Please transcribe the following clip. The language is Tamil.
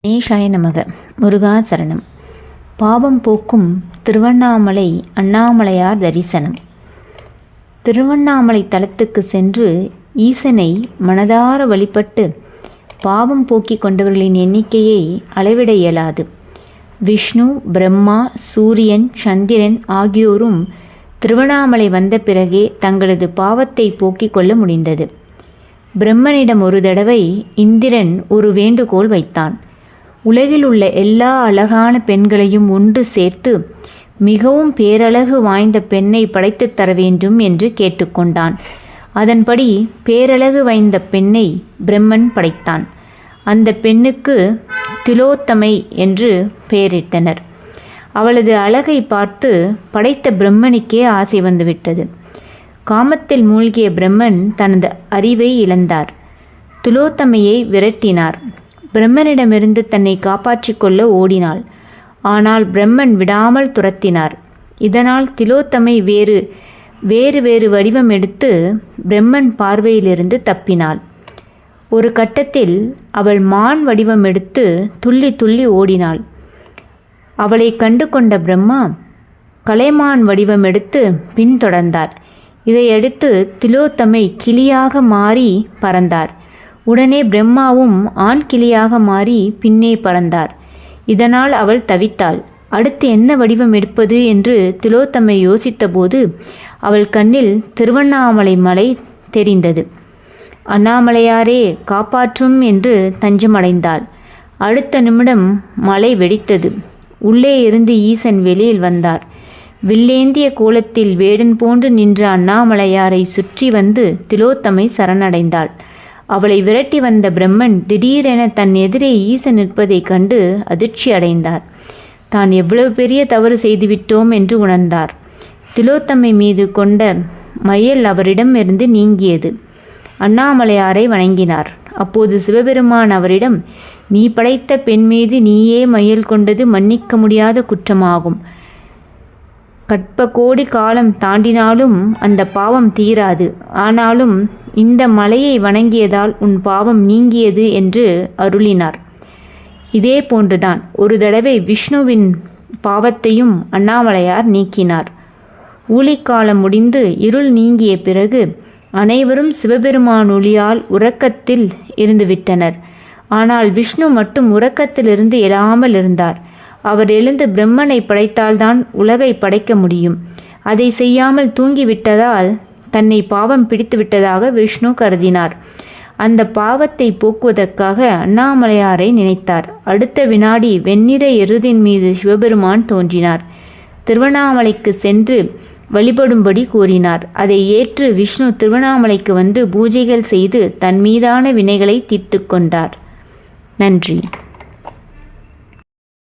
கணேசாய நமக. முருகா சரணம். பாவம் போக்கும் திருவண்ணாமலை அண்ணாமலையார் தரிசனம். திருவண்ணாமலை தலத்துக்கு சென்று ஈசனை மனதார வழிபட்டு பாவம் போக்கிக் கொண்டவர்களின் எண்ணிக்கையை அளவிட இயலாது. விஷ்ணு, பிரம்மா, சூரியன், சந்திரன் ஆகியோரும் திருவண்ணாமலை வந்த பிறகே தங்களது பாவத்தை போக்கிக் கொள்ள முடிந்தது. பிரம்மனிடம் ஒரு தடவை இந்திரன் ஒரு வேண்டுகோள் வைத்தான். உலகில் உள்ள எல்லா அழகான பெண்களையும் ஒன்று சேர்த்து மிகவும் பேரழகு வாய்ந்த பெண்ணை படைத்துத் தர வேண்டும் என்று கேட்டுக்கொண்டான். அதன்படி பேரழகு வாய்ந்த பெண்ணை பிரம்மன் படைத்தான். அந்த பெண்ணுக்கு திலோத்தமை என்று பெயரிட்டனர். அவளது அழகை பார்த்து படைத்த பிரம்மனுக்கே ஆசை வந்துவிட்டது. காமத்தில் மூழ்கிய பிரம்மன் தனது அறிவை இழந்தார். திலோத்தமையை விரட்டினார். பிரம்மனிடமிருந்து தன்னை காப்பாற்றிக் கொள்ள ஓடினாள். ஆனால் பிரம்மன் விடாமல் துரத்தினார். இதனால் திலோத்தமை வேறு வேறு வடிவம் எடுத்து பிரம்மன் பார்வையிலிருந்து தப்பினாள். ஒரு கட்டத்தில் அவள் மான் வடிவம் எடுத்து துள்ளி துள்ளி ஓடினாள். அவளை கண்டு கொண்ட பிரம்மா கலைமான் வடிவம் எடுத்து பின்தொடர்ந்தார். இதையடுத்து திலோத்தமை கிளியாக மாறி பறந்தார். உடனே பிரம்மாவும் ஆண் கிளியாக மாறி பின்னே பறந்தார். இதனால் அவள் தவித்தாள். அடுத்து என்ன வடிவம் எடுப்பது என்று திலோத்தமை யோசித்தபோது அவள் கண்ணில் திருவண்ணாமலை மலை தெரிந்தது. அண்ணாமலையாரே காப்பாற்றும் என்று தஞ்சமடைந்தாள். அடுத்த நிமிடம் மலை வெடித்தது. உள்ளே இருந்து ஈசன் வெளியில் வந்தார். வில்லேந்திய கோலத்தில் வேடன் போன்று நின்ற அண்ணாமலையாரை சுற்றி வந்து திலோத்தமை சரணடைந்தாள். அவளை விரட்டி வந்த பிரம்மன் திடீரென தன் எதிரே ஈசன் நிற்பதைக் கண்டு அதிர்ச்சி அடைந்தார். தான் எவ்வளவு பெரிய தவறு செய்துவிட்டோம் என்று உணர்ந்தார். திலோத்தமை மீது கொண்ட மையல் அவரிடமிருந்து நீங்கியது. அண்ணாமலையாரை வணங்கினார். அப்போது சிவபெருமான் அவரிடம், நீ படைத்த பெண் மீது நீயே மையல் கொண்டது மன்னிக்க முடியாத குற்றமாகும். கற்ப கோடி காலம் தாண்டினாலும் அந்த பாவம் தீராது. ஆனாலும் இந்த மலையை வணங்கியதால் உன் பாவம் நீங்கியது என்று அருளினார். இதே போன்றுதான் ஒரு தடவை விஷ்ணுவின் பாவத்தையும் அண்ணாமலையார் நீக்கினார். ஊழிக்காலம் முடிந்து இருள் நீங்கிய பிறகு அனைவரும் சிவபெருமான் ஒளியால் உறக்கத்தில் இருந்துவிட்டனர். ஆனால் விஷ்ணு மட்டும் உறக்கத்திலிருந்து எழாமல் இருந்தார். அவர் எழுந்து பிரம்மனை படைத்தால்தான் உலகை படைக்க முடியும். அதை செய்யாமல் தூங்கிவிட்டதால் தன்னை பாவம் பிடித்து விட்டதாக விஷ்ணு கருதினார். அந்த பாவத்தை போக்குவதற்காக அண்ணாமலையாரை நினைத்தார். அடுத்த வினாடி வெண்ணிற எருதின் மீது சிவபெருமான் தோன்றினார். திருவண்ணாமலைக்கு சென்று வழிபடும்படி கூறினார். அதை ஏற்று விஷ்ணு திருவண்ணாமலைக்கு வந்து பூஜைகள் செய்து தன் மீதான வினைகளை தீர்த்து கொண்டார். நன்றி.